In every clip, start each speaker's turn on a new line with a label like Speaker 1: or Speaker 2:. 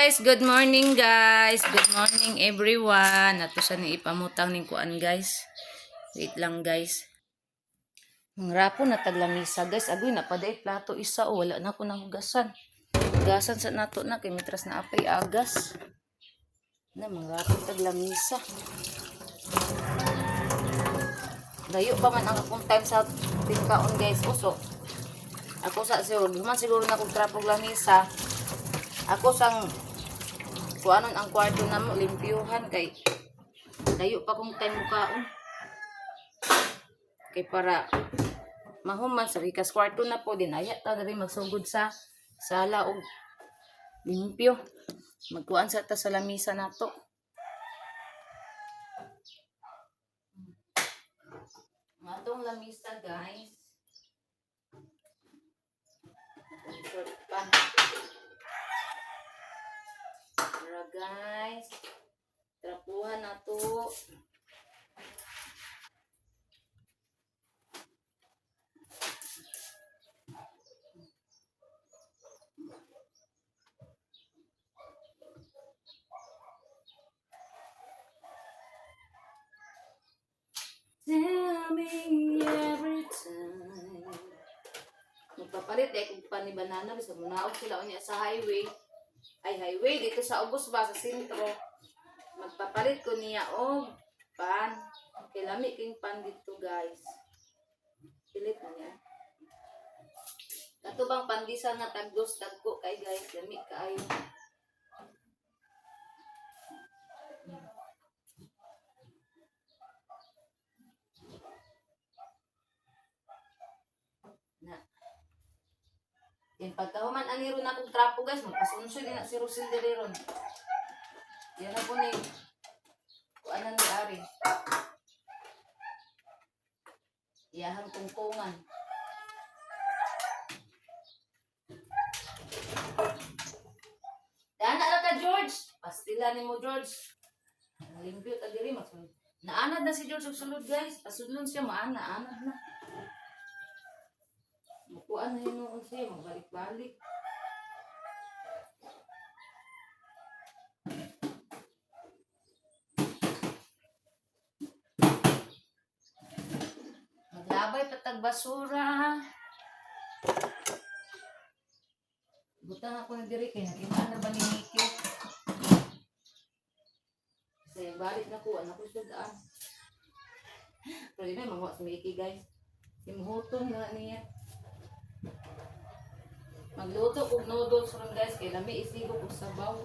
Speaker 1: Good morning guys. Good morning everyone. Ato sa ni ipamutang ning kuan guys. Wait lang guys. Mangrapo na taglamisa guys. Agoy na paday plato isa o wala na ko nahugasan. Hugasan sa nato na kay mitras na apay agas. Na mangrapo taglamisa. Dayo pa man ang akong time sa tingkaon guys. Uso. Ako sa siguro na kong trapog lamisa. Ako sang kuanon ang kwarto na mo, limpyuhan kay layo pa kong time mukaon. Kay para mahuman sa rikas kwarto na po din ayat ta diri magsugod sa sala og limpyo. Magkuan sa ta sa lamisa nato. Ang atong lamisa guys. Short pan. Tara guys. Trapuhan na to. Tell me every time. Magpapalit kung pa ni banana bisa munaog sila unya sa highway. Ay highway dito sa ubos ba sa sentro. Magpapalit ko niya og pan. Kay lami king pan dito guys. Pilit na niya. Kato bang pandisa nga tagdos tagko kay guys lami kaayo. Na. Yan pagkahuman aniro na kong trapo guys, magpasunsod din na si Rosil Deleron. Yan na po ni kuanan ni Ari. Iyahang tungkungan. Dana na ka George. Pastila ni mo George. Limpyo ta diri masunod. Naanad na si George sulod guys. Pasudlon siya anad na. Mukuan na hinuon siya, magbalik-balik. Maglabay patag basura. Butang ako na diri kay nakita na ba ni Nikki? Kasi balik na ko, anak ko siya daan. Pero yun ay mga sa Nikki guys. Imuhutong na niya. Magluto kog noodles ron guys kay lami isigo kog sabaw.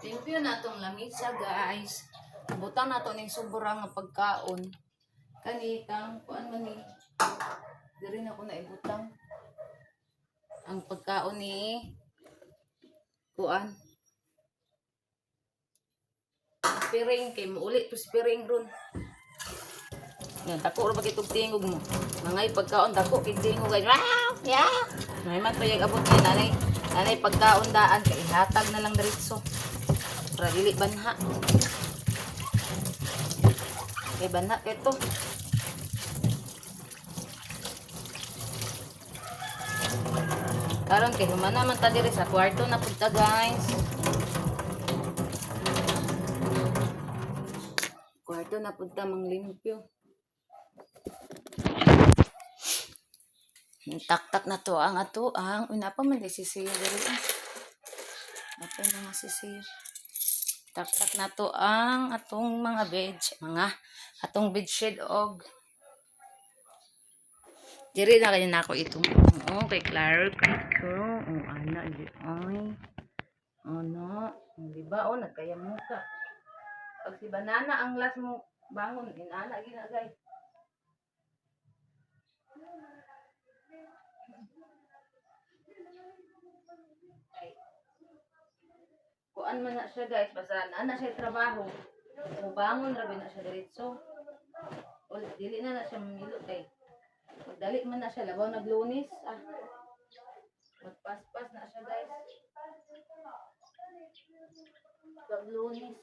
Speaker 1: Limpyo na tong lamisa guys. Butang na to ning sobrang nga pagkaon. Kani kang kuan man ni. Diri na ko na ibutang. Ang pagkaon ni kuan. Piring kay muulit to piring ron. Yan dako ra bagitog tingog mo. Mangay pagkaon dako kay tingog guys. Wow! Yeah. Nay man payag abot ni nanay pagkaon daan kay hatag na lang diretso. Para dili banha. Kay banha kay to. Karon kay humana man ta diri sa kwarto na pud ta guys. Kwarto na punta manglimpyo. Tak-tak na to ang ato ang una pa man sisiyo diri. Ato mga sisiyo. Tak-tak na to ang atong mga atong bedsheet og diri na kay nako ito. Oh, kay Claro ko. Oh, ana di ay. Ana, di ba nagkaya mo ka. Pag si banana ang last mo bangon, inana gina guys. Ay. Kuan man na siya guys, basta na siya trabaho. Kung bangon rabi na siya diretso. O dili na siya mamilo kay. Pagdali man na siya labaw naglunis. Magpaspas na siya guys. Paglunis.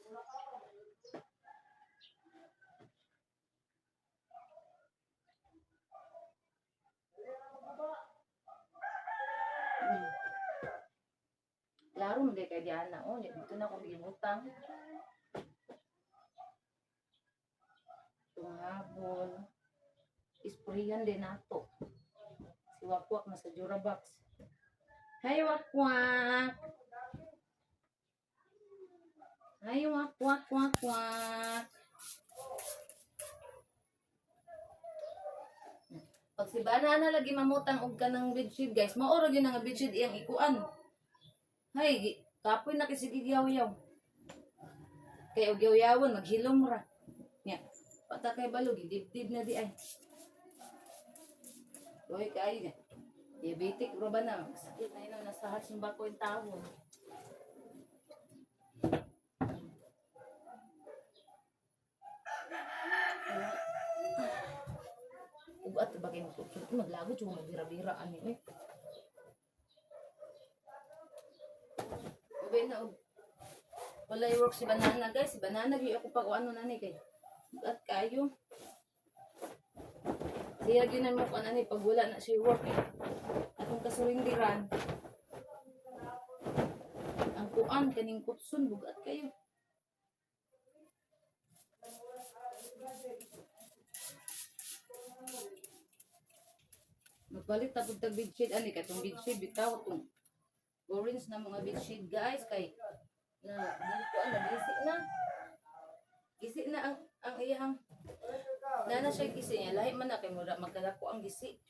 Speaker 1: Habon, hindi kay Diana. Oh, dito na akong gibutang. Itong habon. Isprayan din nato. Si Wakwak na sa Jurabox. Hi, Wakwak! Hi, Wakwak, Wakwak! Pag si Banana lagi mamutang og kanang bedsheet, guys, maoro yun nga bedsheet iyang ikuan. Hay, kapoy na kasi gigyaw-yaw. Kaya og yaw-yawon, maghilom ra. Nya, pata kay balog, dibdib na di ay. Uy, kay na. Diabetic ra ba na? Sakit na yun, nasa heart ng bako yung tawon. Ugat bagay mo tutut maglago cuma bira-bira ani eh. Ubay na og wala work si Banana guys, si Banana gyud ako pag ano nani kay. Ugat kayo. Siya gyud na mo kan ani pag wala na si work eh. Atong kasurindiran. Ang kuan kaning kutsun bugat kayo. Magpalit ta pud tag bedsheet ani katong bedsheet bitaw tong orange na mga bedsheet guys kay na dito na gisi na ang iyang nana siya gisi niya lahi man na kay mura magkadako ang gisi.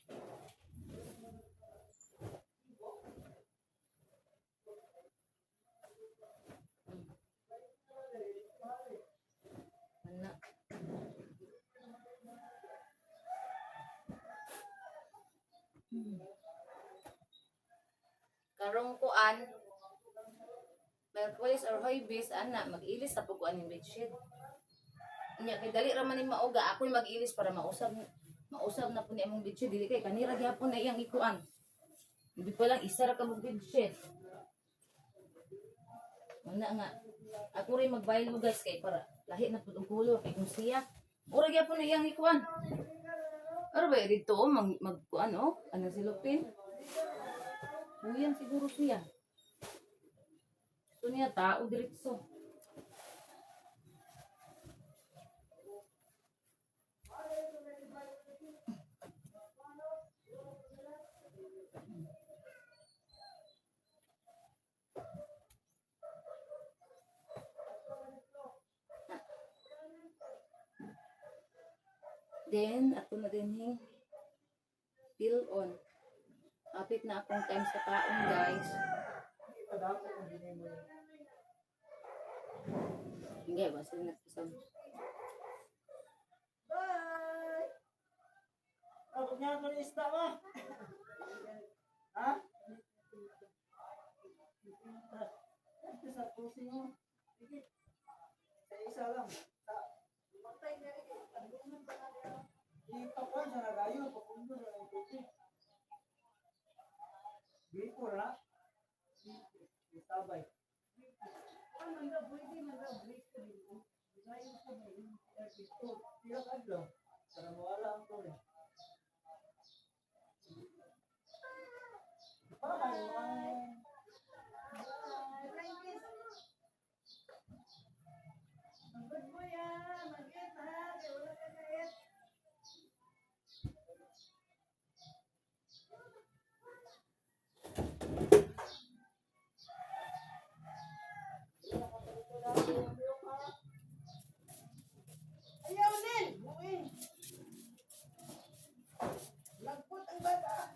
Speaker 1: Ana karong kuan Merkulis or Hoybis ana mag-ilis sa pag-kuan ng bedsheet. Nya kay dali ra man ni mauga ako'y mag-ilis para mausab na po ni among bedsheet dili kay kanira gyapon na iyang ikuan. Hindi pa lang isa ra ka mong bedsheet. Wala nga ako rin magbaylo guys kay para lahi na pud og kulo kay kung siya ura gyapon na iyang ikuan. Aro ba dito magkuan oh ano si Lupin? Buyan siguro siya. Ito niya, tao diretso. Then, ato na din hing fill on. Kapit na akong time sa taong guys. Hindi, basta na nagpasam.
Speaker 2: Bye! Ako nga ka na isda mo. Ha? Ito sa pusi mo. Sige. Sa isa lang. Matay na rin. Pagbunan pa na rin. Ito pa siya nagayo. Papundo na yung pusi. Biko na. Sabay. Ano nga pwede mag-break ko dito? Gayon ko ba yun? Tira ka lang. Para mawala ang tuloy. Bye! Good mo yan! Mag-eat ha! Kaya wala ka na-eat. Ayaw nin! Buwing! Lagpot ang bata!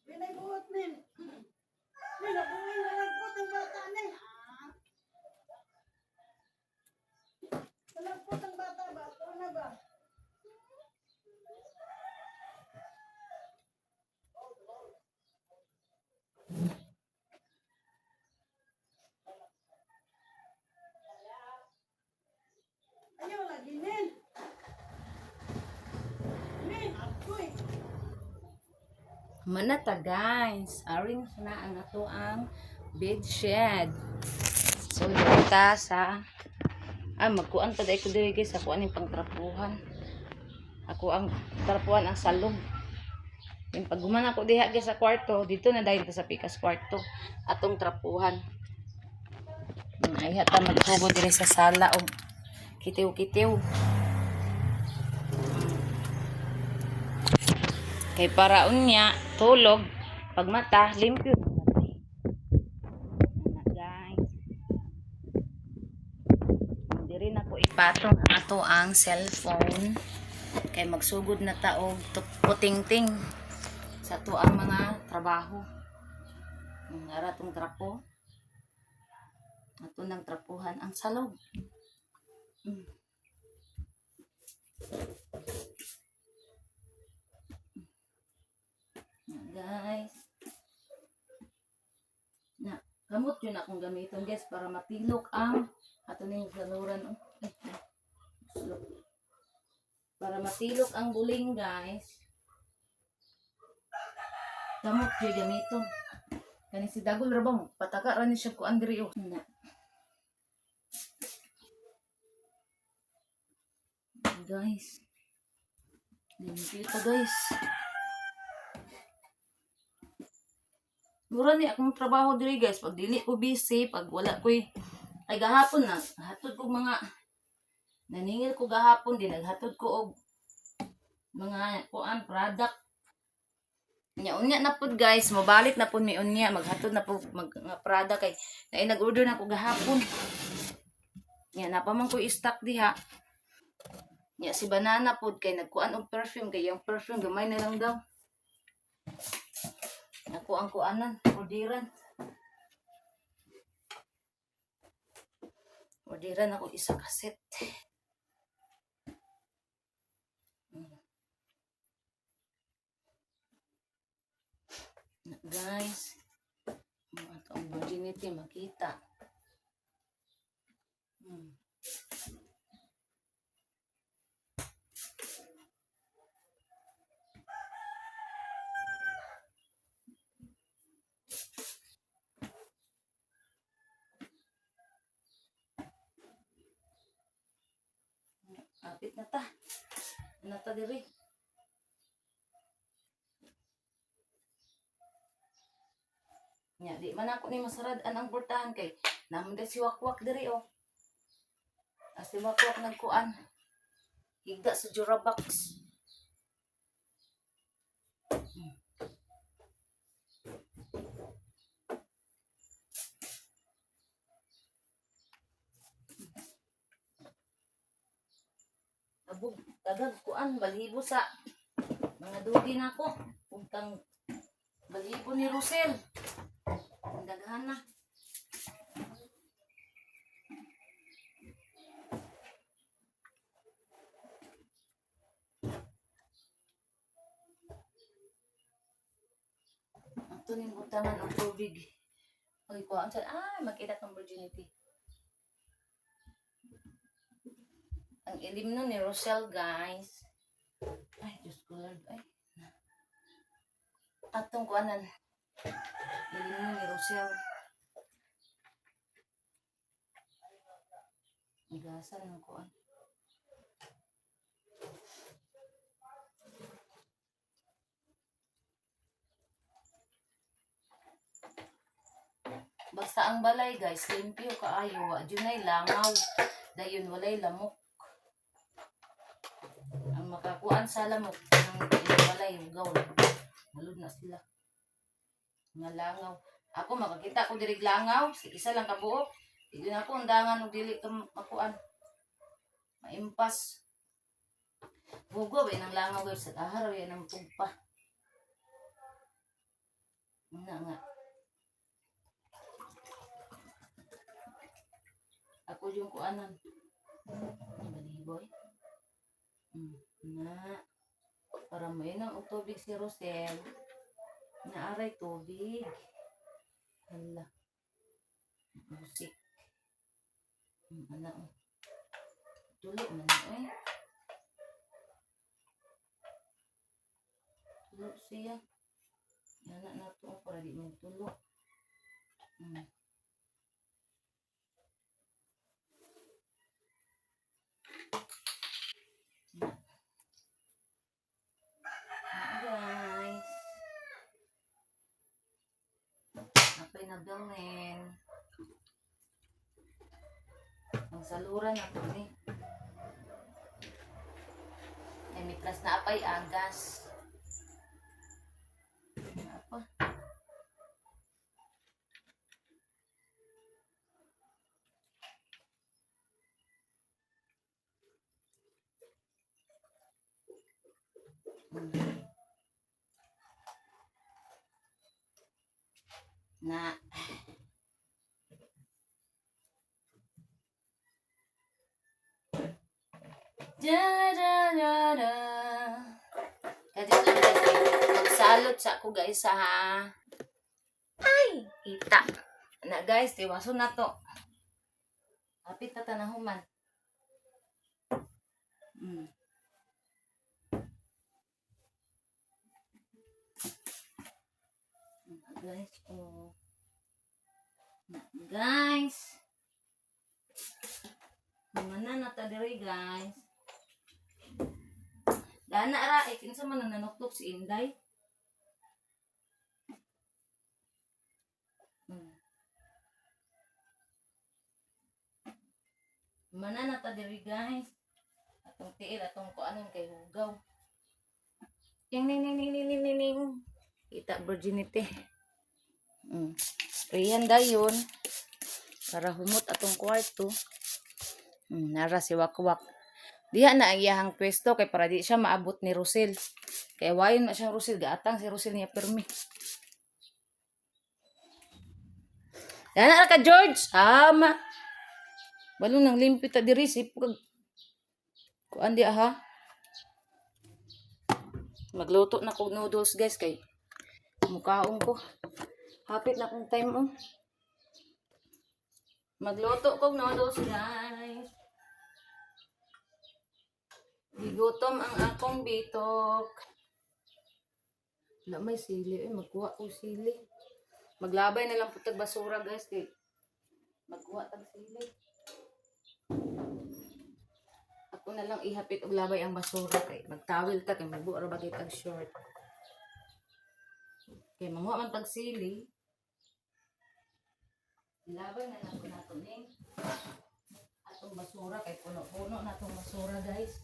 Speaker 2: Pinagbuot nin! Nin, nabuwing na lagpot ang bata nin! Lagpot ang bata ba? Ito na ba? Ayaw lagi nin! Nin, apoy!
Speaker 1: Manata guys, aring na ang ato ang bedshed. So dito sa magkuan pa dai ko diri guys ako aning pangtrapuhan. Ako ang trapuhan ang salog. Yung pag humana ko diha gyud sa kwarto, dito na dahil sa pikas kwarto. Atong trapuhan. Ay hata magtubo diri sa sala og kitiw-kitiw. Kay para unya tulog pag mata limpyo na guys. Diri na ko ipatong ato ang cellphone kay magsugod na taog puting-ting sa to ang mga trabaho. Ara tong trapo. Ato nang trapuhan ang salog. Guys. Na, kamot yun akong gamiton guys para matilok ang ato ning saluran. Para matilok ang buling guys. Kamot yun gamiton. Kani si Dagol rabong pataka ra ni siya ko Andre oh. Na. Guys. Limpyo ito guys. Mura ni akong trabaho diri guys. Pag dili ko busy, pag wala ko'y ay gahapon na. Hatod ko mga naningil ko gahapon din. Naghatod ko og mga kuan product. Unya na pud guys. Mabalik na pud mi unya. Maghatod na pud mga product kay na nag-order na ko gahapon. Nya napaman ko i-stock diha. Nya si Banana pud kay nagkuan og perfume kay yung perfume gamay na lang daw. Ako ang kuanan, orderan. Orderan ako isa kaset. Guys, ito ang virginity makita. Apit na ta. Nata diri. Nya di man ako ni masarad ang portahan kay naman si wakwak diri oh. As si wakwak nagkuan. Higda sa Jurabox. Abog dagag kuan balhibo sa mga dugi nako. Ug kang balhibo ni Rosel. Daghan na. Ito ning butangan ang tubig. Oy, kuhaan sa makita tong virginity. Ang ilim nun ni Rosel, guys. Ay, Diyos ko Lord. Ay. Atong kuanan. Ilim nun ni Rosel. Igasan ng kuan. Basta ang balay, guys, limpyo kaayo. Adunay langaw. Dayon walay lamok. Ang makakuan sa lamok ng balay ugaw. Malud na sila. Nga langaw. Ako makakita ko diri langaw, isa lang kabuok. Dili na ako undangan og dili ka makuan. Maimpas. Bugo ba nang langaw guys sa kaharaw yan ang pugpa. Nga. Ako yung kuanan. Baliboy. Na. Para may nang tubig si Rosel. Naaray tubig. Hala. Musik. Ano. Tulo man eh. Tulo siya. Yana na to para di mo tulo. Guys. gawin. Ang saluran na ito ni. Ay, mitras na apay agas. Apa? Na da. Kadi lang guys, magsalot sa ako guys ha. Ay, kita. Na guys, tiwaso na to. Kapit na tanahuman. Guys, oh. Guys. Mana na ta diri guys. Dana ra kinsa man nanuktok si Inday. Mana na ta diri guys. Atong tiil atong kuanon kay hugaw. Ning. Kita virginity. Riyan dayon para humot atong kwarto. Nara si Wakwak. Diha na ang iyahang pwesto kay para di siya maabot ni Rosel. Kaya wayon na siyang Rosel, gaatang si Rosel niya permi. Yan na ka George. Ama. Balong nang limpit ta diri si kuan di ha. Magluto na kog noodles guys kay mukhaon ko. Hapit na kong time oh. Magluto kog noodles guys. Gigutom ang akong bitok. Wala may sili magkuha ko sili. Maglabay na lang putag basura guys kay magkuha tag sili. Ako na lang ihapit og labay ang basura kay magtawil ta kay magbuo ra bagay tag short. Kay manguha man tag sili. Ilabay na lang ko nato ning atong basura kay puno-puno na atong basura guys.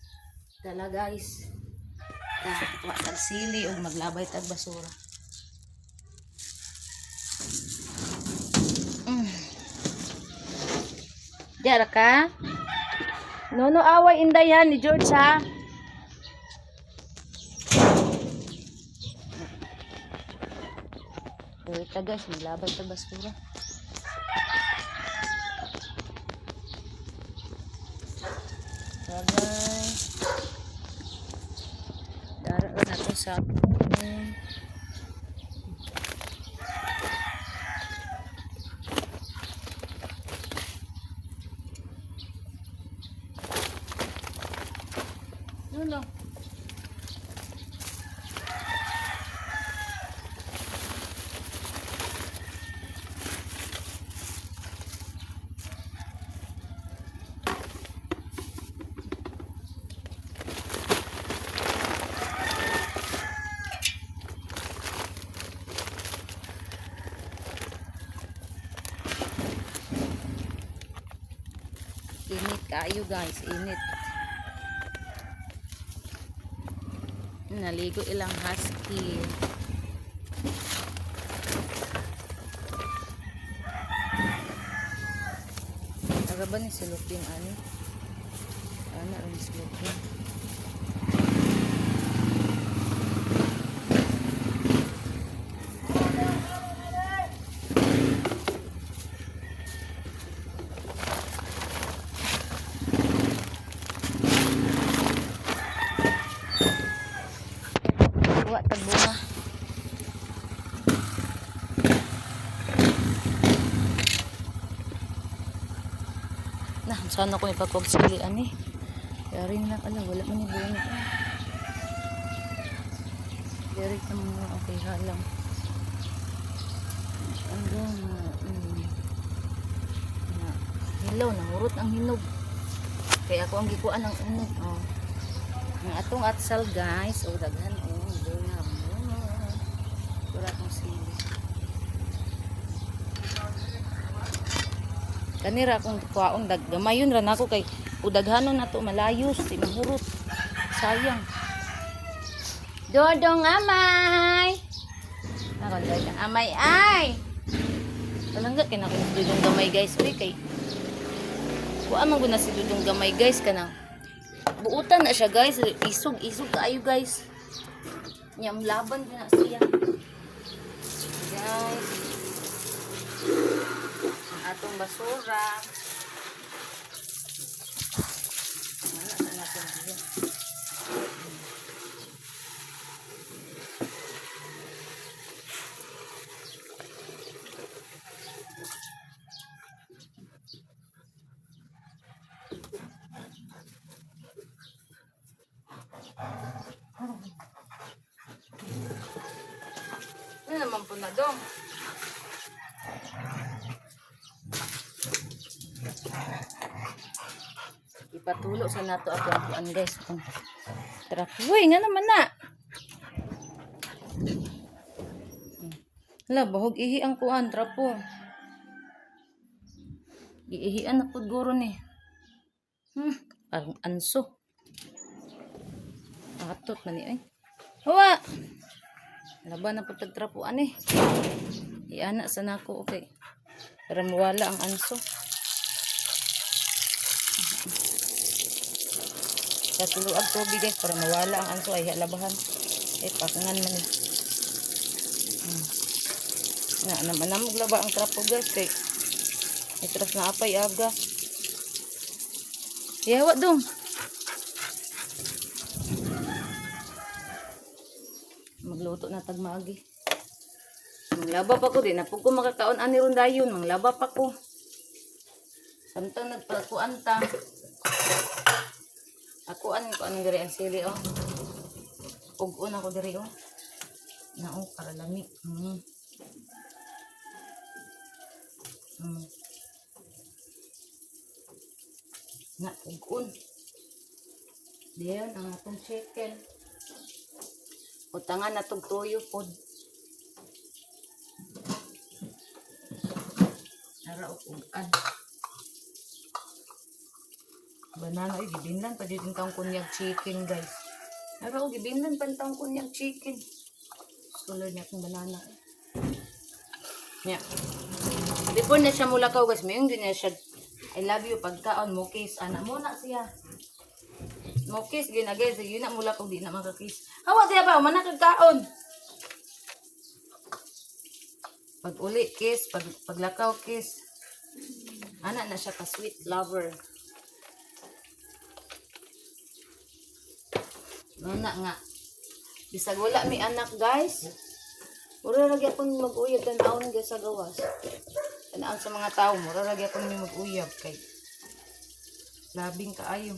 Speaker 1: Dala guys. Wa tag sili ug maglabay tag basura. Diara ka? No away Inday ha ni George ha. Ito guys, maglabay tag basura. Guys. Dara na to sa no. Init kayo guys, init. Naligo ilang husky. Aga ba ni silupin ani? Ana ang silupin. Tagbunga. Nah, sana ko ipagpagsili ani. Kaya rin lang ala, wala man ni bunga. Dari ka mo okay halang. Hanggang hilaw na hurot ang hinog. Kaya ako ang gikuan ng hinog. Oh. Ang atong atsal guys, o daghan o. Wala akong sili. Kanira akong kuwaong gamayon ra nako kay udaghanon nato malayos di mahurot. Sayang. Dodong amay. Ako dodong amay ay. Palangga kay nako dodong gamay guys. Uy kay kuha man guna si dodong gamay guys kanang buutan na siya guys. Isog kaayo guys. Nyam laban na siya. Guys. Ang atong basura. Wala na natin dito. Ano naman po na dong? Ipatulo sa nato ako ang kuan guys. Tara, uy, nga naman na. Hala, bahog ihi ang kuan, trapo. Iihian na po guro ni. Parang anso. Atot man ni ay. Hawa! Laban na po tagtrapuan eh. Iana sa nako, okay. Para mawala ang anso. Katuluag tubig guys para mawala ang anso ay halabahan. Pakangan man eh. Naman laba ang trapo guys kay itras na apay aga. Yawa dong. Magluto na tagmagi. Manglaba pa ko din. Napag ko makakaon ani ron dayon. Manglaba pa ko. Samtang nagpakuan ta. Akuan ko anong diri ang sili oh. Ugon ako diri oh. Nao para lami. Nga ugon. Diyan ang atong chicken. Utangan na itong toyo pod. Nara upugan. Banana ay gibinlan pa dito ang kunyag chicken guys. Nara o gibinlan pa ang kunyag chicken. Color niya akong banana. Nya. Before na siya mulakaw guys, mayroon din na siya I love you pagkaon mo kiss. Anak mo na siya. Mo kiss ginagay sa yun na mulakaw di na makakiss. Hawa siya ba? Manakagkaon. Pag uli kiss, paglakaw kiss. Anak na siya ka sweet lover. Nana nga. Bisag wala mi anak guys. Mura lagi akong mag-uyab tanawon guys sa gawas. Tanawon sa mga tao, mura lagi akong mag-uyab kay labing kaayo.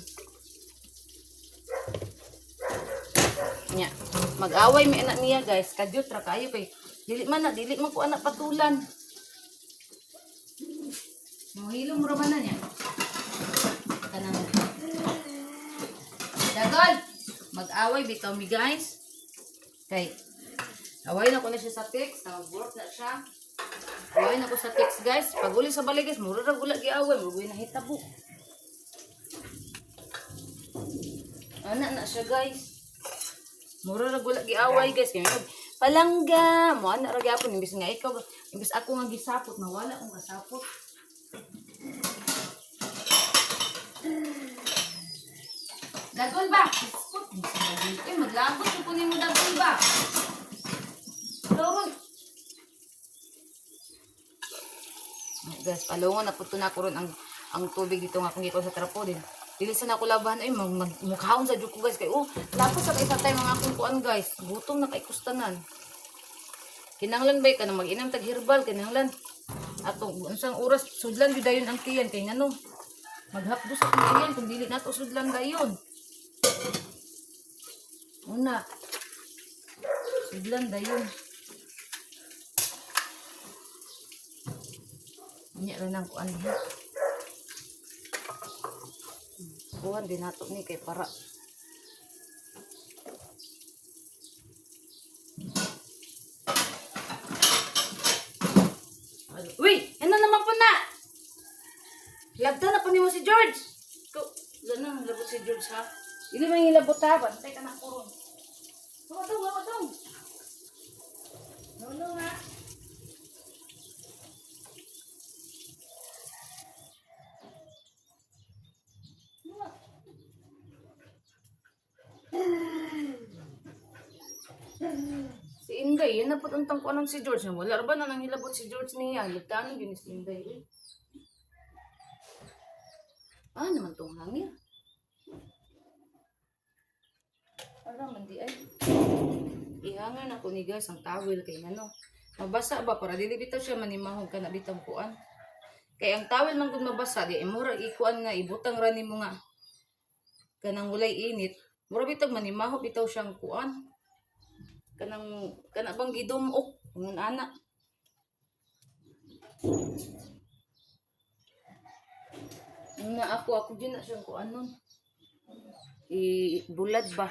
Speaker 1: Nya, mag-away mi anak niya guys, kadyot ra kaayo kay dili man ko anak patulan. Mohilom ra man na niya. Kanang Dagol, mag-away bitaw mi guys. Kay away na ko na siya sa text, nag-work na siya. Away na ko sa text guys. Pag uli sa balik guys, mura ra gula giaway, mura na hitabo. Anak na siya guys. Mura ra gula giaway guys. Kaya palangga, mo ana ra gyapon imbis nga ikaw, imbis ako nga gisapot, nawala akong kasapot. Dagol ba? Maglabot ko kunin mo dagol ba? Lorong. Guys, palungon na po ito na ko ron ang tubig dito nga kung ikaw sa trapo din. Dilisan ako labahan ay mukhaon sa juko guys kay tapos sa isa tay mga akong kuan guys. Gutom na kay kustanan. Kinahanglan bay ka na mag-inam tag herbal kinahanglan. Atong unsang oras sudlan gyud dayon ang tiyan kay ngano. Maghapdos ang tiyan kung dili nato sudlan dayon. Una. Sudlan dayon. Nya ra nang kuan diha. Kuan din nato ni kay para uy! Ano naman po na? Lagta na pa ni mo si George. Ko, ganun, labot si George ha. Hindi man yung labot ha. Bantay ka na ko ron. Mamatong. No, ha. Si Inday, yan na po ang tangkuanan si George. Wala ba na nang hilabot si George niya? Lagtaan yun si Inday. Eh. Naman tong hangin. Para man di ay. Ihangan ako ni guys ang towel kay nano. Mabasa ba para dili bitaw siya manimahog ka na bitang kuan. Kay ang towel man gud mabasa di mura ikuan nga ibutang ra nimo nga kanang walay init. Mura bitaw manimahog bitaw siyang kuan. Kana bang gidumok ngun ana. Ako din na siyang kuan nun. Bulad ba?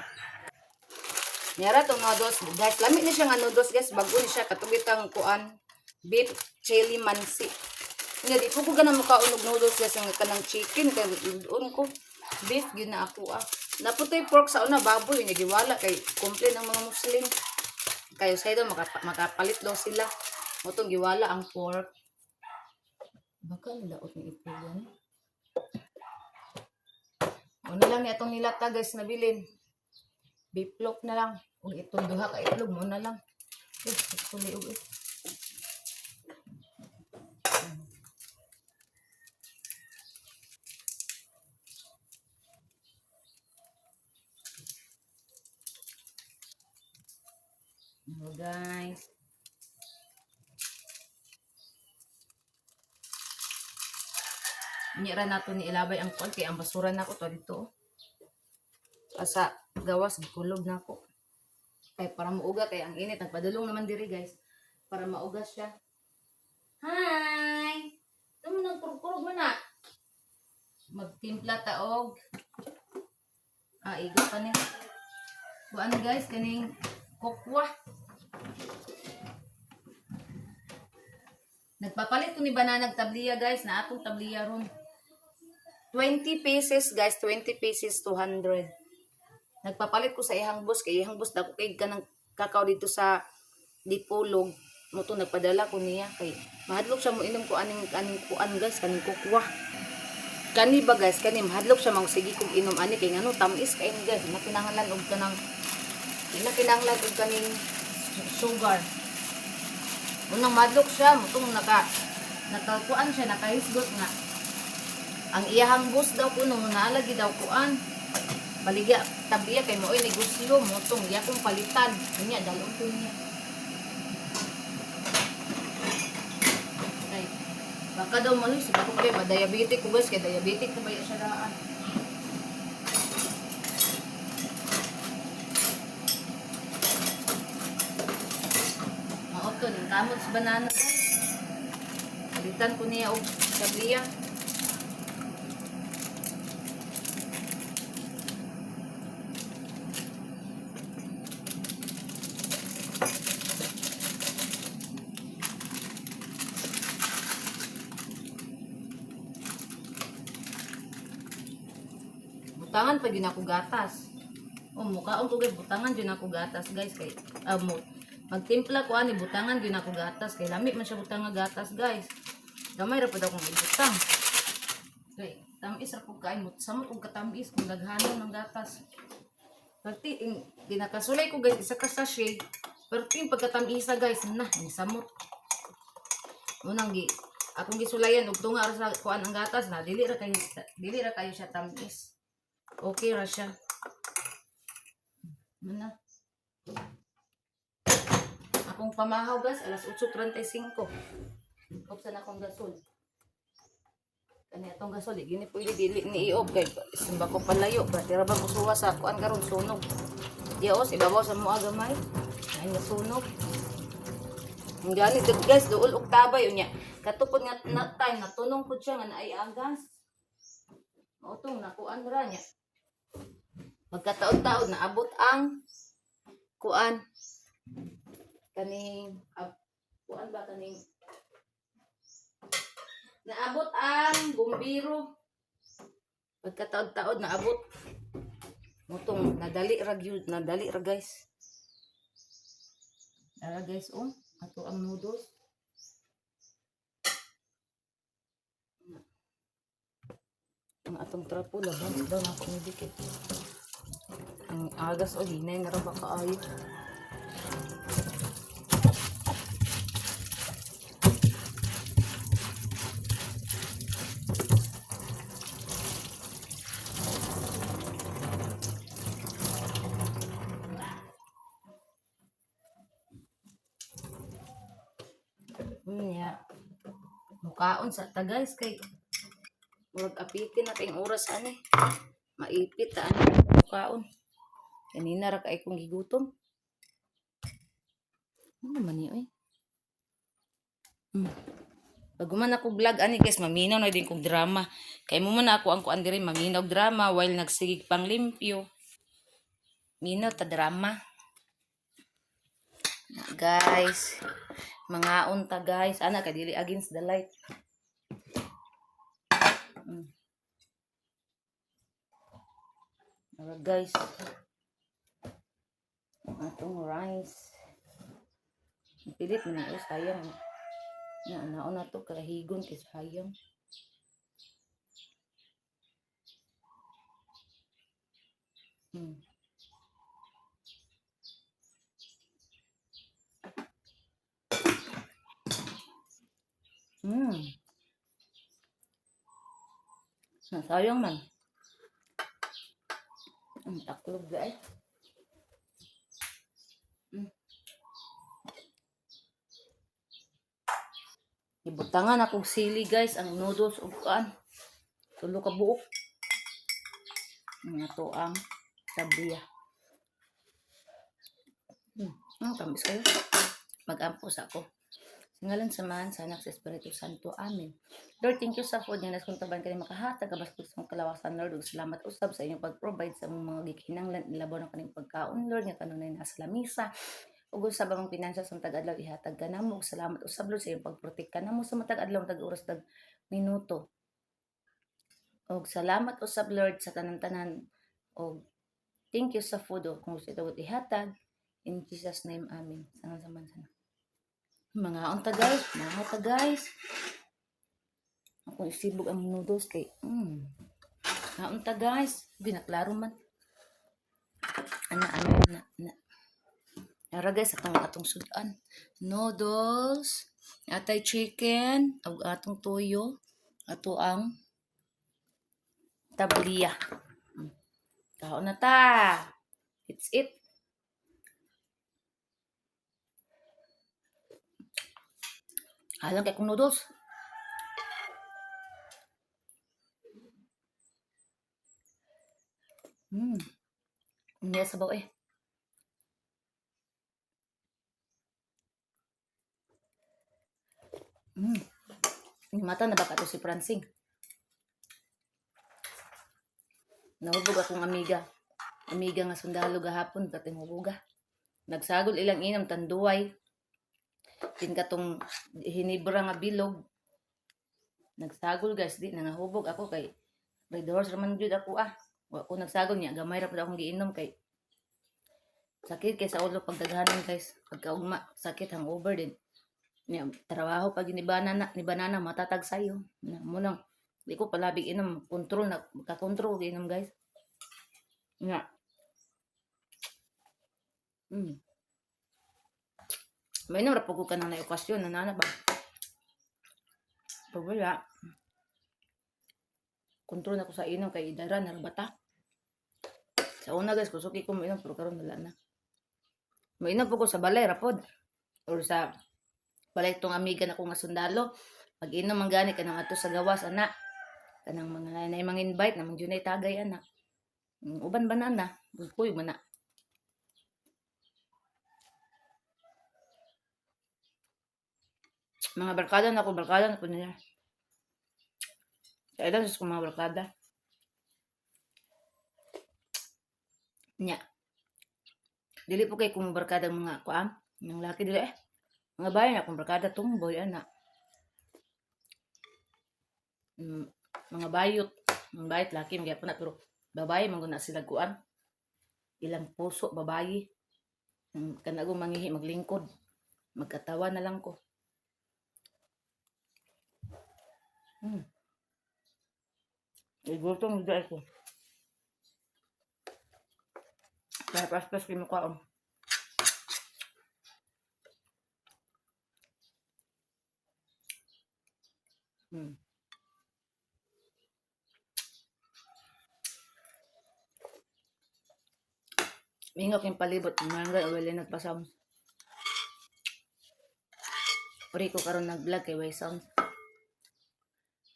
Speaker 1: Nyara tong noodles, guys. Lamig ni siya nga noodles, guys. Bago ni siya katugit ang kuan beef chili mansi. Nga di ko ganang makaunog noodles, guys. Ang kanang chicken kay doon ko beef gyud na ako Naputoy pork sa una baboy nya giwala kay complain ang mga Muslim. Kayo sa daw makapalit daw sila. Motong giwala ang pork. Baka nilaot ni April yan. Ano lang ni atong nilata guys nabilin. Beef loaf na lang. Kung itong duha ka itlog mo na lang. Suli og Hello guys. Nyira nato ni ilabay ang kuan kay ang basura nako to dito. Asa gawas gikulog nako. Kay para mauga kay ang init nagpadulong naman diri guys para mauga siya. Hi. Tumo nang kurkurog man na. Magtimpla ta og igo pa ni. Kuan guys kaning kokwa. Nagpapalit ko ni bananag tabliya guys na atong tabliya ron. 20 pieces guys, 20 pieces 200. Nagpapalit ko sa ihang boss kay ihang boss dako kay kanang kakao dito sa Dipolog. Moto nagpadala ko niya kay mahadlok siya mo inom ko aning kuan guys kaning kokwa. Kani ba guys kani mahadlok siya mang sige kog inom ani kay ngano tamis kay guys nakinahanglan og kanang kinahanglan og kaning sugar. Unang madlok siya mutong nakakuan siya nakahisgot nga ang iyahang boss daw kuno naalagi daw kuan baligya tabiya kay mooy negosyo mutong iya kong palitan niya dalon ko niya ay baka daw mali siya ko kay diabetic ko guys kay diabetic na ba siya daan maoto ning kamot sa banana guys palitan ko niya og tabiya. Butangan pa gyud ako gatas. Mukhaon ko guys butangan gyud ako gatas guys kay magtimpla ko ani butangan gyud ako gatas kay lami man siya butang nga gatas guys. Gamay ra pud akong ibutang. Kay tamis ra pud kain mo samot og katamis kung daghanon ng gatas. Perti ginakasulay ko guys isa ka sachet. Perti pagkatamisa guys na ni samot. Unang akong gisulayan og tunga ra sa kuan ang gatas na dili ra kayo siya tamis. Okay ra siya. Mana? Akong pamahaw guys, alas 8:35. Buksan akong gasol. Kani atong gasol, gini pwede dili ni iog kay simba ko palayo, ba tira ba kusuwa sa kuan karon sunog. Dios, ibabaw sa mo agamay. Ay nasunog. Ang gani guys, duol og tabay unya. Katupod nga na time natunong pud siya nga naay agas. Otong nakuan ra niya. Pagkataon-taon naabot ang kuan kaning kuan ba kaning Naabot ang bumbiro. Pagkataod-taod naabot. Mutong nadali ra guys. Dara guys oh, ato ang noodles. Ang atong trapo laban daw na ako dikit. Ang agas o hinay na ra ba kaayo. Ya. Mukaon sa ta guys kay murag apitin na kayong oras ani. Maipit ta ani mukaon. Kanina ra kay kong gigutom. Ano man ni oy? Pag man ako vlog ani guys, maminaw na din kong drama. Kay mo man ako ang kuan diri maminaw drama while nagsigig pang limpyo. Minaw ta drama. Guys, mga unta guys, ana ka dili against the light. Alright guys. Atong rice. Pilit man ay sayang. Naon na to karahigon kay sayang. Sayang man. Taklog guys. Ibutangan akong sili guys, ang noodles ug kuan. Tulo ka buok. Mga to ang tabliya. Tamis kayo. Mag-ampo sa ako. Ngalan samahan sa anak sa Espiritu Santo. Amen. Lord, thank you sa food nga nas kung taban kaning makahatag kabastos sa mong kalawasan, Lord. Ug salamat usab sa inyong pag-provide sa mga gikinahanglan ilabaw ng kaning pagkaon, Lord, nga kanunay nasa lamisa. Ug usab ang pinansyal sa matag adlaw ihatag kanamo. Ug salamat usab Lord sa inyong pagprotek kanamo sa matag adlaw matag oras tag minuto. Og salamat usab Lord sa tanan-tanan. Og thank you sa food kung sa ito ihatag. In Jesus name, amen. Sangan sa mga unta guys. Ako isibog ang noodles kay mga unta guys. Binaklaro man. Na. Ara guys, atong sudan. Noodles, atay chicken, ug atong toyo, ato ang tabliya. Kaon na ta. It's it. Alam kay kong noodles. Hindi sabaw eh. Mata na baka to si Francine. Nahubog akong amiga. Amiga nga sundalo gahapon kating hubuga. Nagsagol ilang inom tanduay. Din katong hinibra nga bilog. Nagsagol guys, di nangahubog ako kay Red Horse raman jud ako ah. Wa ko nagsagol niya, gamay ra pud akong giinom kay sakit kay sa ulo pagdaghanan guys. Pagkaugma, sakit hangover din. Niya trabaho pag ni banana matatag sayo. Na mo nang di ko palabig inom, control na ka-control inom guys. Nga. May inom ra pud ko kanang na okasyon na ba. Pag wala, control na ko sa inom kay idara na bata. Sa una guys, kusuki ko mainom pero karon wala na. Mainom po ko sa balay rapod or sa balay tong amiga na ko nga sundalo. Pag inom man gani kanang ato sa gawas ana. Kanang mga nay mga invite namang junay tagay ana. Uban banana, bukoy man na. Mga barkada na ko nila. Sa ilan sa mga barkada. Nya. Dili po kay kung barkada mga kuan, ng laki dili eh. Mga bayan akong barkada tumboy ana. mm, mga bayot. Mga bayot laki mga na pero babae man gud na sila kuan. Ilang puso babae. Kana ko mangihi maglingkod. Magkatawa na lang ko. Hmm. Igutom hindi ko. Kaya paspas kay mo kaon. Hmm. Mingok yung palibot. Mga wala nagpasound. Uri ko karon nag-vlog kay way sound.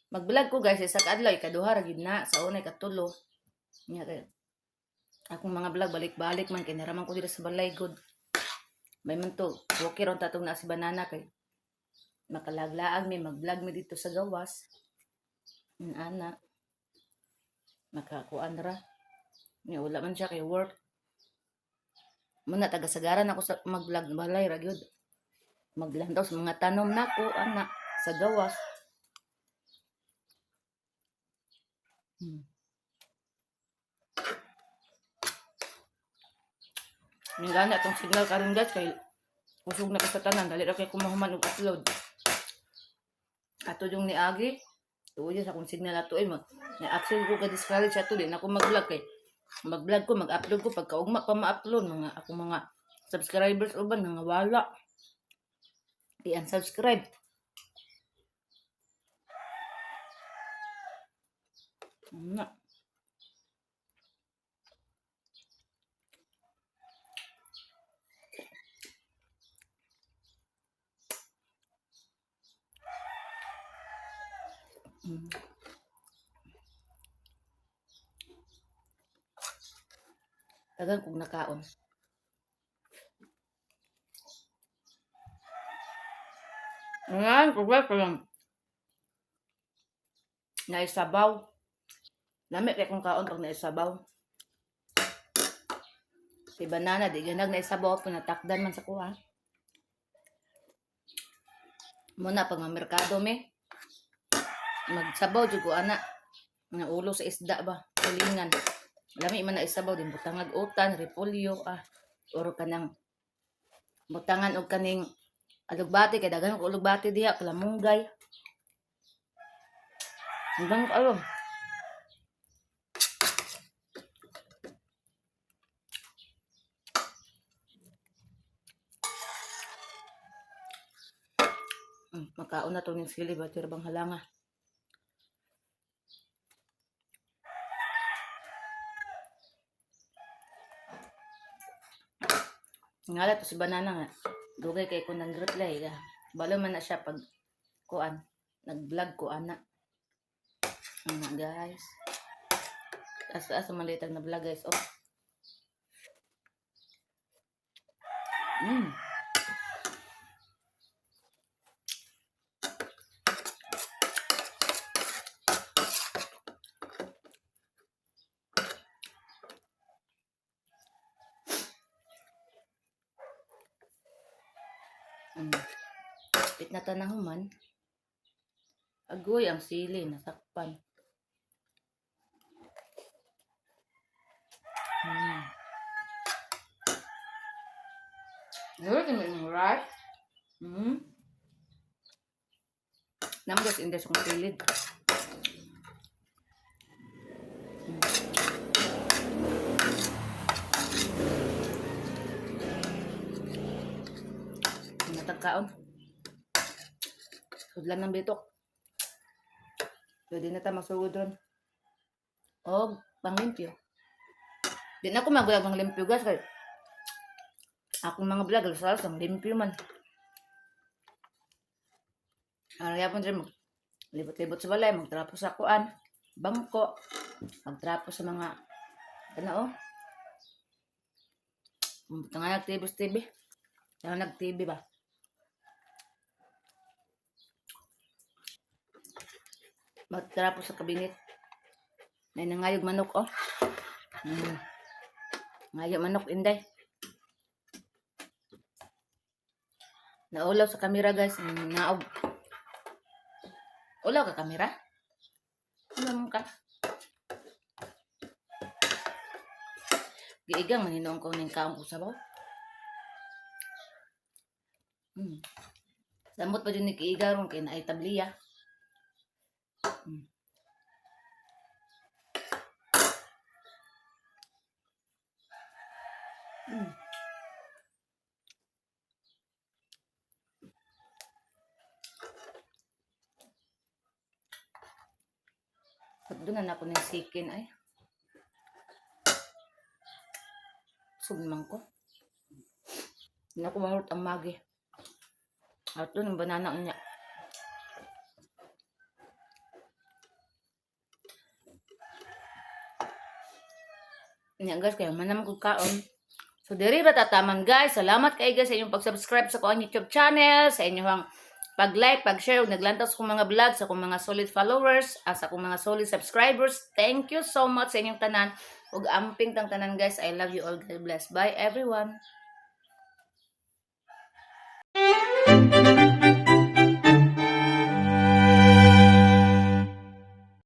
Speaker 1: Mag-vlog ko guys sa kadlaw ikaduha ra gid na sa unay katulo. Nya kay akong mga vlog balik-balik man kay naraman ko diri sa balay good. May man to, okay ron tatong na si banana kay makalaglaag mi mag-vlog mi dito sa gawas. Ana makakuan ra. Nya wala man siya kay work. Muna taga-sagaran ako sa mag-vlog balay ra gyud. Maglantaw sa mga tanom nako ana sa gawas. Yung gana itong signal karon guys kay usog na ka sa tanan dali ra kay kumahuman og upload. Ato yung ni Agi, tuyo sa akong signal ato ay mag na-access ko ka discourage ato di na ako mag-vlog kay mag-vlog ko mag-upload ko pagkaugma pa ma-upload mga akong mga subscribers uban nga wala. I-unsubscribe. Na. Tagang kong nakaon. Ngayon, kugwa ko lang. Naisabaw. Lamit kay kong kaon pag naisabaw. Si banana, di ganag naisabaw. Pinatakdan man sa kuha. Muna, pag mamerkado me. Magsabaw, dyan ko ana. Nga ulo sa isda ba? Kulingan. Lami man na isabaw din. Butangag utan, repolyo. Oro ka ng butangan o kaning alugbati. Kaya dagan ko alugbati diya. Kalamunggay. Hanggang alam. Makaon na to ng sili ba? Bang halanga. Ngala to si banana nga. Dugay kay ko nang reply ka. Balo man na siya pag kuan. Nag-vlog ko ana. Guys. Asa malitag na vlog guys. Oh. Pit na tanahuman. Agoy ang sili nasakpan. Good, right? Namgas indes kong silid. Natagkaon. Sudlan ng bitok. Pwede na tayo magsugod ron. O, panglimpyo. Di na ako mag-vlog ng limpyo guys. Kaya akong mga vlog, alas ang limpyo man. Kaya po rin libot-libot sa balay, magtrapo sa kuan, bangko, magtrapo sa mga, ano o? Nga nag-TV. Nga nag-TV ba? Magtrapo sa kabinet. May nangayog manok oh. Ngayog manok inday. Naulaw sa kamera guys. Naog. Ulaw ka kamera? ka. Giigang maninoong ko ning kaong ko sabaw. Samot pa dyan ni kiiga ron kay naay tabliya. At doon na ako ng sikin ay. Sugmang ko. Hindi ako marot ang magi. At doon ang banana niya. Yan guys, kaya manam ko kaon. So, diri ba tataman guys. Salamat kayo guys sa inyong pag-subscribe sa kuang YouTube channel, sa inyong pag-like, pag-share, naglantas kong mga vlog, sa kong mga solid followers, sa kong mga solid subscribers. Thank you so much sa inyong tanan. Ug amping tang tanan guys. I love you all. God bless. Bye everyone.